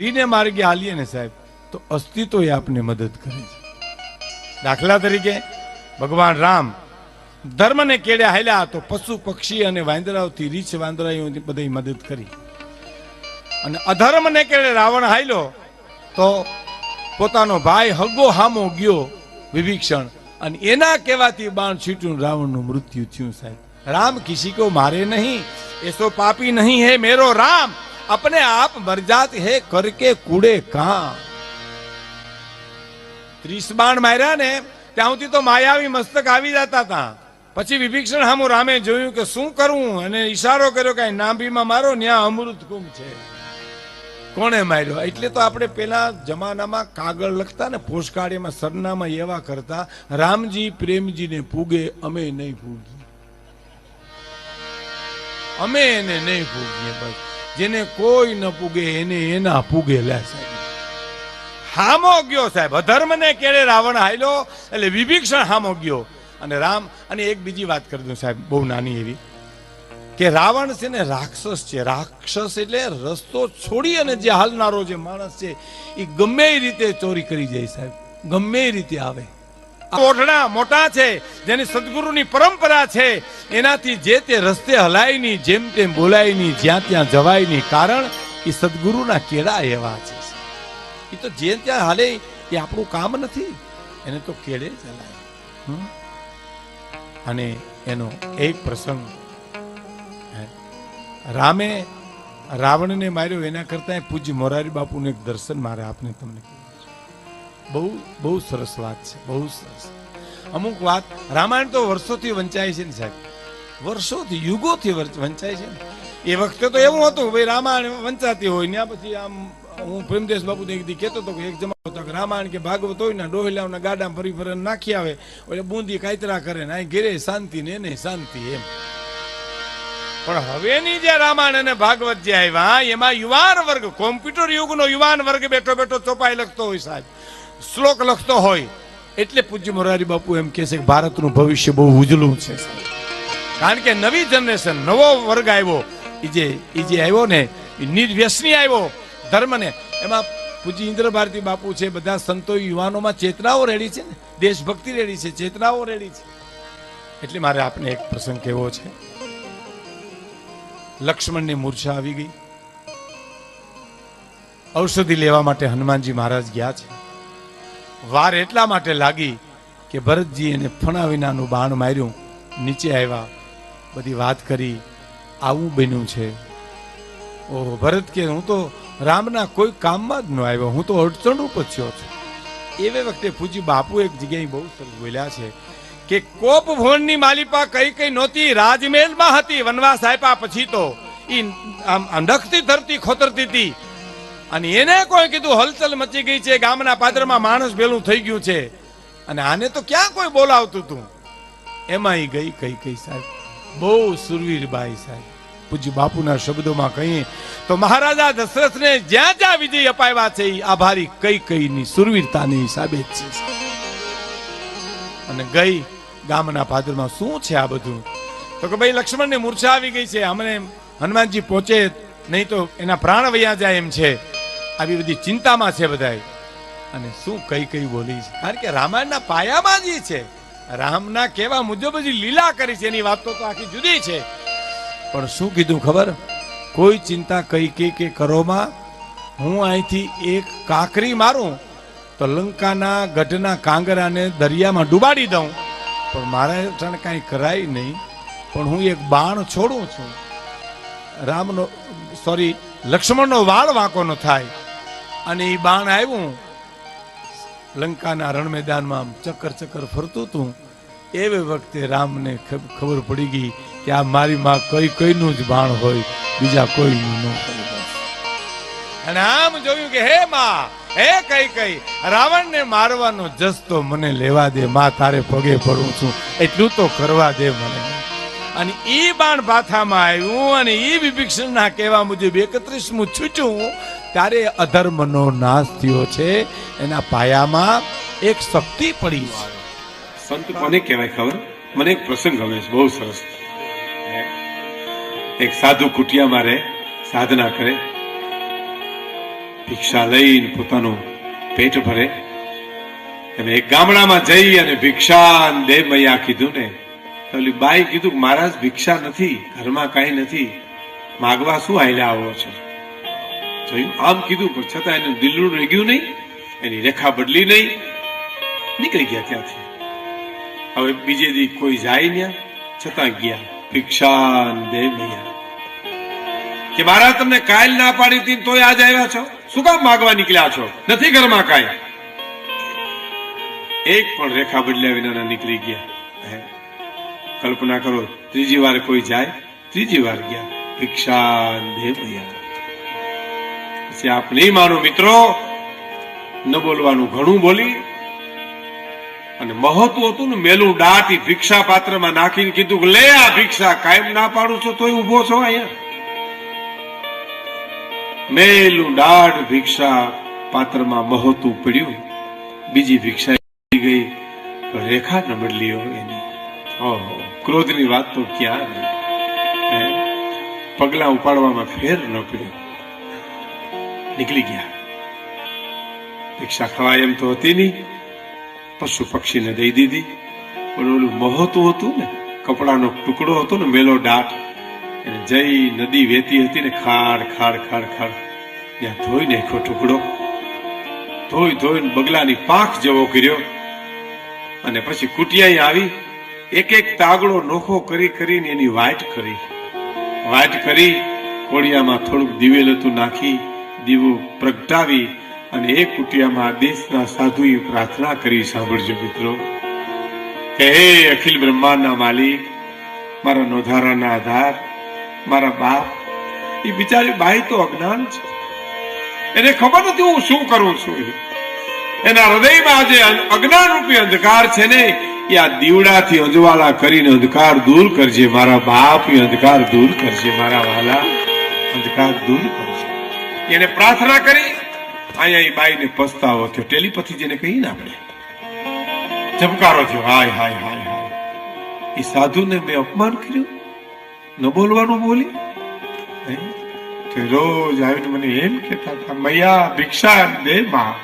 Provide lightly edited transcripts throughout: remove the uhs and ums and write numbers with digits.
રીને માર્ગે હાલીએ ને સાહેબ તો અસ્તિત્વ એ આપને મદદ કરે છે. દાખલા તરીકે ભગવાન રામ ધર્મને કેડે હાલ્યા તો પશુ પક્ષી અને વાંદરાઓથી રીછ વાંદરાઓથી બધી મદદ કરી. અને અધર્મને કેડે રાવણ હાલ્યો તો પોતાનો ભાઈ હગો હામો ગયો વિભીષણ અને એના કહેવાથી બાણ છૂટ્યું રાવણનું મૃત્યુ થયું. સાહેબ राम किसी को मारे नहीं, ऐसो पापी नहीं है मेरो राम, अपने आप मर जाते है करके कूड़े काम. 30 बाण मार्या ને ત્યાં સુધી તો માયાવી મસ્તક આવી જતા હતા. પછી વિભીષણ હામું રામે જોયું કે શું કરવું અને ઈશારો કર્યો કે નાભીમાં મારો ન્યા અમૃત કુંભ છે. કોણે માર્યો? એટલે તો આપણે પેલા જમાનામાં કાગળ લખતા ને પોસ્ટકાર્ડમાં સરનામા એવા કરતા, રામજી પ્રેમજીને પૂગે અમે નહીં પૂગીએ, અમે એને નહીં પૂગીએ. બસ જેને કોઈ ન પૂગે એને એના પૂગે. લે સાહેબ હામો ગયો સાહેબ, અધર્મને કેળે રાવણ હાલ્યો એટલે વિભીષણ હામો ગયો. અને રામ અને એક બીજી વાત કરી દઉં સાહેબ, બહુ નાની એવી, કે રાવણ છે ને રાક્ષસ છે. રાક્ષસ એટલે રસ્તો છોડી અને જે હાલનારો જે માણસ છે એ ગમે એ રીતે ચોરી કરી જાય સાહેબ, ગમે એ રીતે આવે. ઓઢણા મોટા છે, જેની સદગુરુની પરંપરા છે, એનાથી જે તે રસ્તે હલાય નહીં, જેમ તેમ બોલાય નહીં, જ્યાં ત્યાં જવાય નહીં. કારણ એ સદગુરુના કેળા એવા છે. એ તો જે ત્યાં હાલે એ આપણું કામ નથી, એને તો કેળે ચલાય. અને એનો એક પ્રસંગ, રામે રાવણને માર્યો એના કરતા પૂજ્ય મોરારી બાપુનું એક દર્શન મારે આપને તમને બહુ બહુ સરસ વાત છે, બહુ સરસ. અમુક વાત રામાયણ તો વર્ષોથી વંચાય છે ને સાહેબ, વર્ષોથી યુગોથી વંચાય છે ને. એ વખતે તો એવું હતું ભાઈ રામાયણ વંચાતી હોય ને પછી આમ હું પ્રેમદેશ બાપુ એક દી કહેતો હતો કે એક જમાનો હતો કે રામાયણ કે ભાગવત હોય ને ડોહિલાઓના ગાડામાં ફરી ફરી નાખી આવે એટલે બૂંદી કાયતરા કરે ને અહીં ઘેરે શાંતિ ને એને શાંતિ એમ. પણ હવેની જે રામાયણ અને ભાગવત જે આવ્યા એમાં યુવાન વર્ગ, કોમ્પ્યુટર યુગનો યુવાન વર્ગ બેઠો બેઠો ચોપાઈ લખતો હોય સાહેબ, શ્લોક લખતો હોય. એટલે પૂજ્ય મોરારી બાપુ એમ કહે છે કે ભારતનું ભવિષ્ય બહુ ઉજળું છે. કારણ કે નવી જનરેશન, નવો વર્ગ આવ્યો, એ જે આવ્યો ને એ નિર્વ્યસની આવ્યો ધર્મને. એમાં પૂજ્ય ઇન્દ્ર ભારતી બાપુ છે, બધા સંતો યુવાનોમાં ચેતનાઓ રેડી છે ને, દેશભક્તિ રેડી છે, ચેતનાઓ રેડી છે. એટલે મારે આપને એક પ્રસંગ કહેવો છે. લક્ષ્મણની મૂર્છા આવી ગઈ, ઔષધિ લેવા માટે હનુમાનજી મહારાજ ગયા છે. વાર એટલા માટે લાગી કે ભરતજી એને ફણા વિનાનું બાણ માર્યું, નીચે આવ્યા, બધી વાત કરી, આવું બન્યું છે. ઓહો, ભરત કે હું તો રામના કોઈ કામમાં જ ન આવ્યો, હું તો અડચણ રૂપ જ થયો છું. એવે વખતે પૂજ્ય બાપુ એક જગ્યાએ બહુ સરસ બોલ્યા છે કે કોપ ભુવનની માલિપા કઈ કઈ નહોતી, રાજમહેલમાં હતી. વનવાસ આપ્યા પછી તો ઈ આમ નખતી ધરતી ખોતરતી હતી. અને એને કોઈ કીધું હલચલ મચી ગઈ છે, ગામના પાદરમાં માણસ ભેલું થઈ ગયું છે, અને આને તો ક્યાં કોઈ બોલાવતું તું. એમાં ઈ ગઈ કઈ કઈ સાહેબ, બહુ સુરવીર બાઈ સાહેબ. પૂજ્ય બાપુના શબ્દોમાં કહીએ તો મહારાજા દશરથને જ્યાં જ્યાં વિજય અપાવ્યા છે એ આભારી કઈ કઈની સુરવીરતાની હિસાબે જ છે. અને ગઈ ગામના પાદરમાં શું છે આ બધું? તો કે ભાઈ લક્ષ્મણની મૂર્છા આવી ગઈ છે, અમને હનુમાનજી પહોંચે નહીં તો એના પ્રાણ વયા જાય એમ છે. આવી બધી ચિંતામાં છે બધાય. અને શું કઈ કઈ બોલી છે, કારણ કે રામાયણના પાયામાં જ છે. રામના કહેવા મુજબ જ લીલા કરી છે, એની વાતો તો આખી જુદી છે. પણ શું કીધું ખબર? કોઈ ચિંતા કઈ કે કરોમાં, હું અહીંથી એક કાંકરી મારું તો લંકાના ગઢના કાંગરાને દરિયામાં ડૂબાડી દઉં, પણ મારા હેઠળ કાંઈ કરાય નહીં. પણ હું એક બાણ છોડું છું, લક્ષ્મણનો વાળ વાંકો ન થાય. અને એ બાણ આવ્યું લંકાના રણ મેદાનમાં ચક્કર ચક્કર ફરતું હતું. એવે વખતે રામને ખબર પડી ગઈ કે આ મારી માં કઈનું જ બાણ હોય, બીજા કોઈનું ન હોય. અને આમ જોયું કે હે માં, હે કઈ રાવણને મારવાનો જસ તો મને લેવા દે માં, તારે પગે પડું છું, એટલું તો કરવા દે મને. અને ઈ બાણ બાથામાં આવ્યું અને ઈ વિભીષણના કહેવા મુજબ 31મું છૂટ્યું ત્યારે અધર્મનો નાશ થયો છે. એના પાયામાં એક શક્તિ પડી છે. સંત કોને કહેવાય ખબર? મને એક પ્રસંગ ગમે છે, બહુ સરસ. એક સાધુ કુટિયા મારે સાધના કરે, ભિક્ષા લઈને પોતાનું પેટ ભરે. અને એક ગામડામાં જઈ અને ભિક્ષા દે મૈયા કીધું ને, ઓલી બાઈ કીધું કે મહારાજ ભિક્ષા નથી, ઘરમાં કઈ નથી, માગવા શું હાલ્યા આવો છો? જોયું આમ કીધું, પણ છતાં એનું દિલનું રેગ્યું નહીં, એની રેખા બદલી નહીં, નીકળી ગયા ત્યાંથી. હવે બીજે દી કોઈ જાય ત્યાં, છતાં ગયા ભિક્ષા દે મૈયા. કે મહારાજ તમને કાલ ના પાડી હતી તોય આજ આવ્યા છો, શું કામ માગવા નીકળ્યા છો? નથી ઘરમાં કાંઈ. એક પણ રેખા બદલ્યા વિના નીકળી ગયા. કલ્પના કરો, ત્રીજી વાર કોઈ જાય, ત્રીજી વાર ગયા ભિક્ષા દે મૈયા. પછી આપ નહીં માનો મિત્રો, ન બોલવાનું ઘણું બોલી અને મહત્વ હતું ને મેલું દાટી ભિક્ષા પાત્રમાં નાખીને કીધું કે લે આ ભિક્ષા. કાયમ ના પાડું છો તોય ઉભો છો અહીંયા. મેલું દાઢ ભિક્ષા પાત્રમાં મહોતું પડ્યું. બીજી ભિક્ષા ગઈ, રેખા ન બદલી હોય એની. ઓહો, ક્રોધની વાત તો ક્યાં નહીં. પગલા ઉપાડવામાં ફેર ન પડ્યો, નીકળી ગયા. ભિક્ષા ખવાય એમ તો હતી નહીં, પશુ પક્ષીને દઈ દીધી. પણ ઓલું મહોતું હતું ને, કપડાનો ટુકડો હતો ને મેલો દાટ, એને જઈ નદી વહેતી હતી ને, ખાડ ખાડ ખાડ ખાડ ત્યાં ધોઈ નાખ્યો ટુકડો. ધોઈ ધોઈને બગલાની પાંખ જેવો કર્યો. અને પછી કુટિયા આવી, એક એક તાગડો નોખો કરી કરીને એની વાટ કરી. વાટ કરી કોળિયામાં થોડુંક દિવેલતું નાખી, દીવો પ્રગટાવી અને એક કુટિયામાં દેશના સાધુએ પ્રાર્થના કરી. સાંભળજો મિત્રો, કે હે અખિલ બ્રહ્માંડના માલિક, મારા નોધારાના આધાર, મારા બાપ. એ બિચારી બાઈ તો અજ્ઞાન છે, એને ખબર નથી હું શું કરું છું. એના હૃદયમાં આજે અજ્ઞાન રૂપી અંધકાર છે ને, એ આ દીવડાથી અજવાળા કરીને અંધકાર દૂર કરજે મારા બાપ. એ અંધકાર દૂર કરજે મારા વાલા, અંધકાર દૂર કરજે. એને પ્રાર્થના કરી. અહીંયા એ બાઈને પસ્તાવો થયો. ટેલિપથી જેને કહીએ ને આપણે, ઝબકારો થયો. હાય હાય હાય હાય, એ સાધુને મેં અપમાન કર્યું, ન બોલવાનું બોલી. રોજ આવીને મને એમ કહેતા હતા, મૈયા ભિક્ષા દે માં.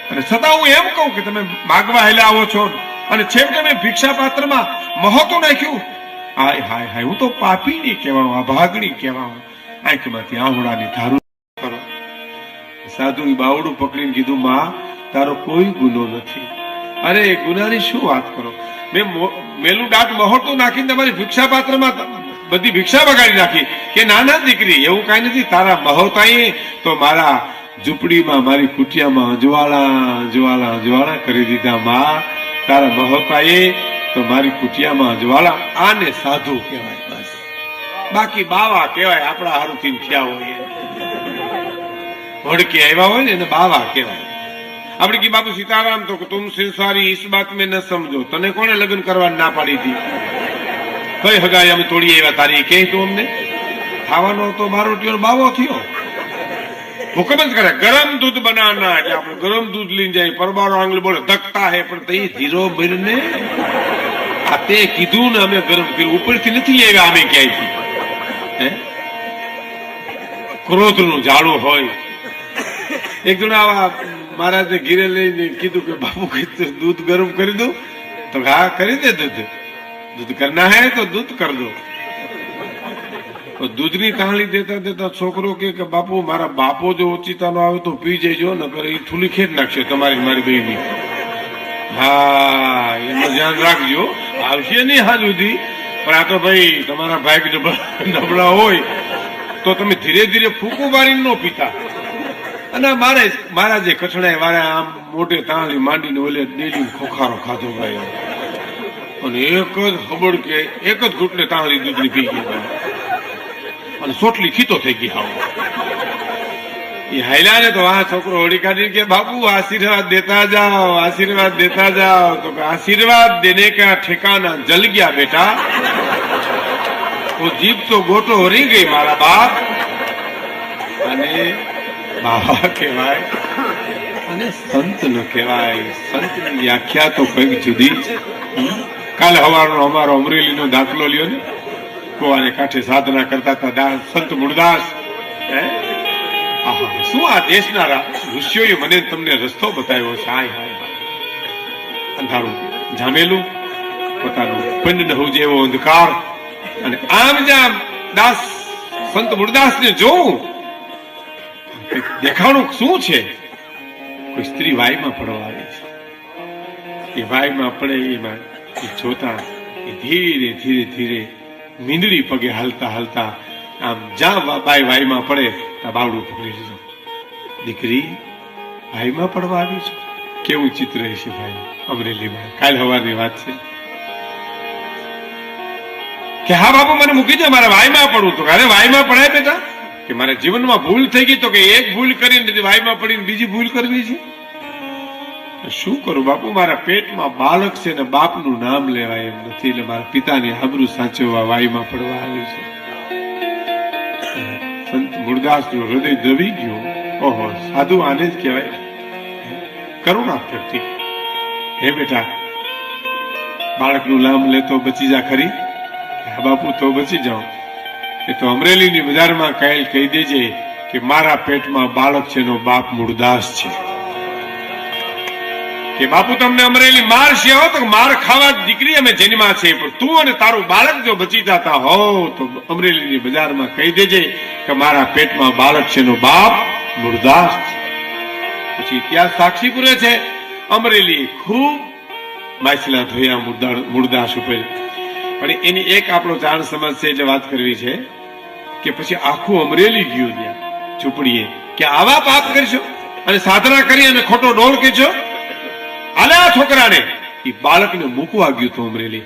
અને છતાં હું એમ કહું કે તમે માગવા હેલા આવો છો, અને છેવટે મેં ભિક્ષા પાત્રમાં મહોતું નાખ્યું. હાય હાય હાય, હું તો પાપી નહીં કહેવાઉં, અભાગણી કહેવાઉં. આંખમાંથી આંવડાની ધારું કરો. સાધુ બાવડું પકડીને કીધું, માં તારો કોઈ ગુનો નથી. અરે ગુનાની શું વાત કરો, મેં મેલું દાટ મહોતું નાખીને તમારી ભિક્ષા પાત્રમાં બધી ભિક્ષા બગાડી નાખી. કે નાના દીકરી, એવું કઈ નથી. તારા મહોતાએ તો મારા ઝૂંપડીમાં, મારી કુટિયામાં અજવાળા અજવાળા અજવાળા કરી દીધા. માં તારા મહોતાએ તો મારી કુટિયામાં અજવાળા. આને સાધુ કહેવાય બસ, બાકી બાવા કહેવાય. આપણા હારુથી થયા હોય, ભડકે આવ્યા હોય ને એને બાવા કહેવાય. આપણે કે બાપુ સીતારામ તો તુમ સંસારી ઇસ બાત મેં ન સમજો. તને કોને લગ્ન કરવા ના પાડી હતી? કઈ હગાઈ અમે તોડી આવ્યા તારી? કે તું અમને ખાવાનો તો મારો ટીયો બાવો થયો. હુકમ જ કરે ગરમ દૂધ બનાવના, એટલે આપણે ગરમ દૂધ લઈને જાય. પરબારો આંગળી બોલે ધકતા હે, પણ તે ધીરો બનને આ તે કીધું ને અમે ગરમ કર્યું. ઉપરથી નથી આવ્યા અમે ક્યાંયથી. ક્રોધ નું ઝાડું હોય. એક જણા આવા મહારાજને ઘીરે લઈને કીધું કે બાપુ દૂધ ગરમ કરી દો. તો હા કરી દે, દૂધ કરના હે તો દૂધ કર દો. દૂધની કહાણી દેતા દેતા છોકરો કે બાપુ મારા બાપો જો ઓચિતાનો આવે તો પી જજો, નકર એ થૂલી ખેત નાખશે તમારી મારી બેની. હા એનું ધ્યાન રાખજો, આવશે નહીં હાલ સુધી. પણ આ તો ભાઈ તમારા ભાઈ નબળા હોય તો તમે ધીરે ધીરે ફૂંકું મારીને ન પીતા. અને મારા જે કચડા વાળા આમ મોટે તાળી માંડીને ઓલે ડેલી ખોખારો ખાધો ભાઈ, અને એક જ ખબર કે એક જ ઘૂંટને તાળી દૂધની પી ગઈ અને સોટલી ખીતો થઈ ગઈ. આવો એ હાલ્યા ને તો આ છોકરો હોળી કાઢી કે બાપુ આશીર્વાદ દેતા જાઓ, આશીર્વાદ દેતા જાઓ. તો આશીર્વાદ દેને કા ઠેકાના જલ ગયા બેટા, તો જીભ તો ગોટો હરી ગઈ મારા બાપ. અને બાવા કહેવાય અને સંત ન કહેવાય. સંતની વ્યાખ્યા તો કઈક જુદી છે. કાલે સવારનો અમારો અમરેલીનો દાખલો લ્યો ને, કુવાને કાંઠે સાધના કરતા હતા સંત મૂળદાસ. આહા, શું આ દેશના ઋષિઓએ મને તમને રસ્તો બતાવ્યો છે. હાય હાય હાય. અંધારું જામેલું, પોતાનું પિંડ નહુ જેવો અંધકાર, અને આમ જામ દાસ સંત મુરદાસને જોઉં, દેખાણું શું છે? કોઈ સ્ત્રી વાયમાં પડવા આવી છે. એ વાયમાં પડે એમાં એ જોતા એ ધીરે ધીરે ધીરે મીંદડી પગે હાલતા હાલતા આમ જ્યાં બાઈ વાયમાં પડે ત્યાં બાવડું પકડી લીધું. દીકરી વાયમાં પડવા આવી છે. કેવું ચિત્ર છે ભાઈ અમરેલીમાં. કાલ સવારની વાત છે કે હા બાપુ મને મૂકી દે, મારે વાયમાં પડવું. તો અરે વાયમાં પડાય બેટા, કે મારા જીવનમાં ભૂલ થઈ ગઈ. તો કે એક ભૂલ કરીને વાયમાં પડીને બીજી ભૂલ કરવી છે. શું કરું બાપુ, મારા પેટમાં બાળક છે ને બાપનું નામ લેવાય એમ નથી, એટલે મારા પિતાની આબરૂ સાચવવા વાયમાં પડવા આવી છે. સંત મુરદાસનું હૃદય દ્રવી ગયું. ઓહો, સાધુ આને જ કહેવાય કરુણા પ્રગતિ. હે બેટા, બાળકનું નામ લેતો બચી જા ખરી. હા બાપુ, તો બચી જાઓ. એ તો અમરેલીની બજારમાં કહી દેજે કે મારા પેટમાં બાળક છે નો બાપ મુરદાસ છે. કે બાપુ તમને અમરેલી મારશે હો, તો માર ખાવા દીકરી અમે જન્મા છે, પણ તું અને તારું બાળક જો બચી જતા હો તો અમરેલીની બજારમાં કહી દેજે કે મારા પેટમાં બાળક છે નો બાપ મુરદાસ છે. પછી ઇતિહાસ સાક્ષી પૂરે છે, અમરેલી ખૂબ માછલા ધોયા મુરદાસ ઉપર. પણ એની એક આપણો જાણ સમજ છે એટલે વાત કરવી છે કે પછી આખું અમરેલી ગયું ત્યાં ઝૂંપડીએ કે આવા પાપ કરશો અને સાધના કરી અને ખોટો ડોળ કેજો. આલે આ છોકરાને, એ બાળકને મૂકવા ગયું હતું અમરેલી.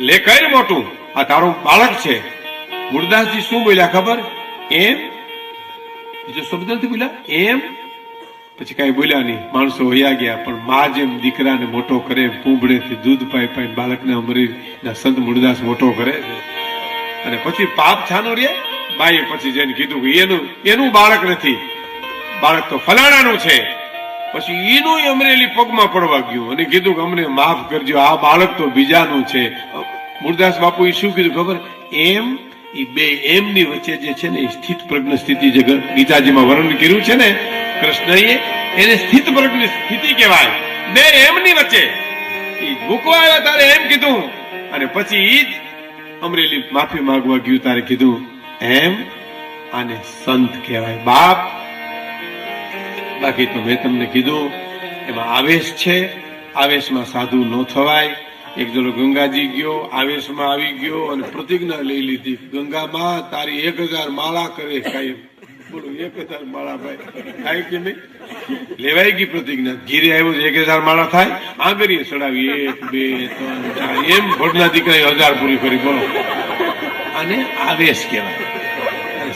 લે કઈ મોટું, આ તારું બાળક છે. મુરદાસજી શું બોલ્યા ખબર? એમ. બીજો શબ્દ નથી બોલ્યા, એમ. પછી કઈ બોલ્યા નહીં, માણસો વયા ગયા. પણ માં જેમ દીકરાને મોટો કરે, પૂંભળેથી દૂધ પાઈ પાઈ બાળકને અમરેલીના સંત મુરદાસ મોટો કરે છે. અને પછી પાપ છાનું રે. બાઈએ પછી જઈને કીધું કે એનું બાળક નથી, બાળક તો ફલાણાનું છે. પછી એનું અમરેલી પગમાં પડવા ગયું અને કીધું કે અમને માફ કરજો, આ બાળક તો બીજાનું છે. મુરદાસ બાપુ એ શું કીધું ખબર? એમ. એ બે એમની વચ્ચે જે છે ને, સ્થિત પ્રજ્ઞ સ્થિતિ જે ગીતાજીમાં વર્ણન કર્યું છે ને કૃષ્ણએ, એને સ્થિત પ્રજ્ઞ સ્થિતિ કહેવાય. બે એમની વચ્ચે મૂકવા આવ્યા તારે એમ કીધું, અને પછી ઈ જ અમરેલી માફી માંગવા ગયું તારે કીધું એમ. આને સંત કહેવાય બાપ. બાકી તો મેં તમને કીધું એમાં આવેશ છે, આવેશમાં સાધુ ન થવાય. એક જણો ગંગાજી ગયો, આવેશમાં આવી ગયો અને પ્રતિજ્ઞા લઈ લીધી, ગંગામાં તારી 1000 માળા કરે કાયમ. બોલો 1000 માળા ભાઈ થાય કે નહીં? લેવાઈ ગઈ પ્રતિજ્ઞા. ઘીરે આવ્યો 1000 માળા થાય, આંગળીએ ચડાવી 1 2 3 4 એમ ભટના દીકરાએ 1000 પૂરી કરી. બોલો, આને આવેશ કહેવાય,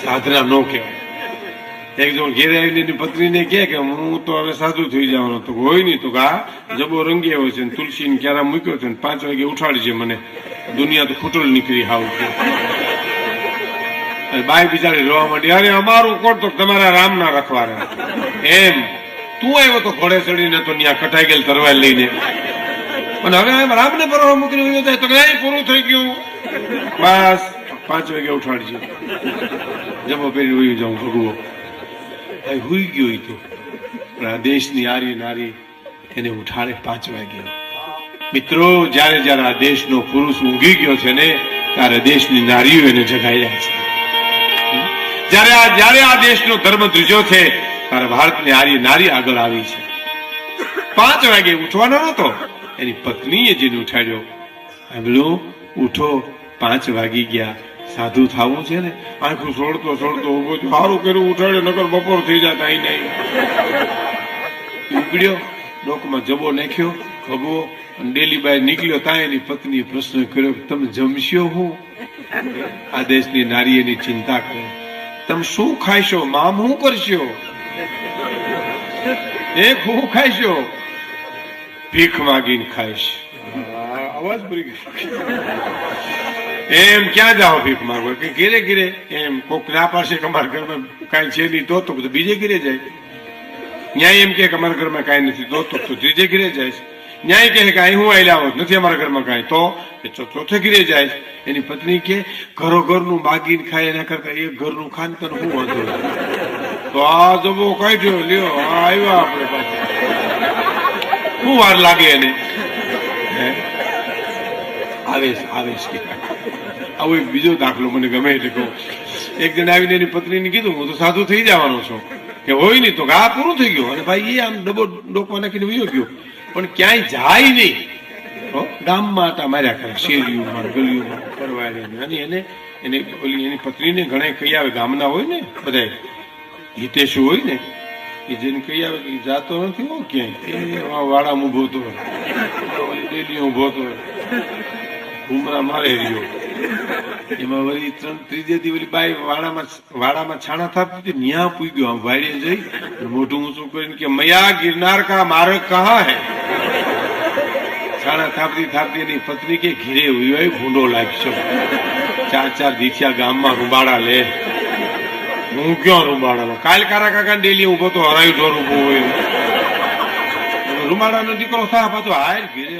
સાધના નો કહેવાય. એક જણ ઘેરે આવીને પત્નીને કહે કે હું તો હવે સાધુ થઈ જવાનો. તો હોય નહીં, તો આ જબો રંગી આવ્યો છે, તુલસી ને ક્યારા મૂક્યો છે, 5 વાગે ઉઠાડજે મને, દુનિયા તો ખૂટલ નીકળી હાવ. બાઈ બિચારી રોવા માંડી, અરે અમારું કોણ તો તમારા રામ ના રખવાના. એમ તું આવ્યો તો ઘોડે ચડીને તો ત્યાં કટાઈ ગયેલ તરવાર લઈને, અને હવે રામને પરવા મૂકીને વયો જાય તો નહીં, પૂરું થઈ ગયું. બસ 5 વાગે ઉઠાડજે, જબો પહેરી વયું જાઉં ભગવો. હુઈ ગયો તો પણ આ દેશની આરી નારી એને ઉઠાડે 5 વાગે. મિત્રો, જયારે જયારે આ દેશનો પુરુષ ઊંઘી ગયો છે ને, ત્યારે દેશની નારીઓ એને જગાડ્યા છે. જયારે આ દેશનો ધર્મ ધ્રુજો છે, ત્યારે ભારતની આરી નારી આગળ આવી છે. 5 વાગે ઉઠવાનો નતો, એની પત્નીએ જેને ઉઠાડ્યો. બોલું ઉઠો, 5 વાગી ગયા, સાધુ થવું છે ને. આંખું છોડતો ઉભો છું, સારું કર્યું ઉઠાડ્યો, નકર બપોર થઈ જતા. અહીં નહીં ઉગડ્યો, ડોકમાં જબો નાખ્યો, ભગવો, ડેલી બાય નીકળ્યો. ત્યાં એની પત્નીએ પ્રશ્ન કર્યો, તમે જમશો હું? આ દેશની નારી એની ચિંતા કરે, તમે શું ખાઈશો? મામ શું કરશો? શું ખાઈશો? ભીખ માગીને ખાઈશ. અવાજ ભરી ગયો. એમ ક્યાં જાઓ ભીખ માંગવા? કે ઘેરે ઘેરે. એમ કોક ના પાસે અમારા ઘરમાં કઈ છે નહીં તો બીજે ઘેરે જાય. ન્યાય એમ કે અમારા ઘરમાં કઈ નથી તો ત્રીજે ઘેરે જાય. ન્યાય કહે કે અહીં હું આવેલા નથી અમારા ઘરમાં કઈ, તો ચોથે ઘેરે જાય. એની પત્ની કે ઘરો ઘરનું માગીને ખાય એના કરતા એક ઘરનું ખાન તને શું વાંધો? તો આ જબો કાઢ્યો લ્યો આવ્યા આપણે પાછા શું વાર લાગે એને આવેશ કે આવો એક બીજો દાખલો મને ગમે એટલે કહું એક જણ આવીને એની પત્નીને કીધું હું તો સાધુ થઈ જવાનો છું કે હોય નહીં તો આ પૂરું થઈ ગયું અને ભાઈ એ આમ ડબો ડોકો નાખીને વયો ગયો પણ ક્યાંય જાય નહીં ગામમાં આટા માર્યા કરે શેરીઓમાં ગલીઓમાં ફરવાડે અને એને એની પત્નીને ઘણા કહી આવે ગામના હોય ને બધા હિતેશુ હોય ને કે જેને કહી આવે કે જાતો નથી હો ક્યાંય એ વાડામાં ઉભો તો ડેલીઓ ઉભો તો ઘુમરા મારે રહ્યો એમાં વળી ત્રીજે દી ઓલી બાઈ વાડામાં છાણા થાપતી હતી ન્યા પૂઈ ગયો આમ વાડીએ જઈ મોઢું ઊંચું કરીને કે મયા ગિરનાર કા માર્ગ કહા હે છાણા થાપતી થાપતી એની પત્ની કે ઘીરે હોય ભૂંડો લાગશો 4 દીઠિયા ગામમાં રૂબાડા લે હું ક્યાં રૂબાડા કાલ કારા કાકા ડેલી ઉભો તો હરાયું ઢોર ઉભો હોય રૂમાડાનો દીકરો થા પાછો હાલ ઘીરે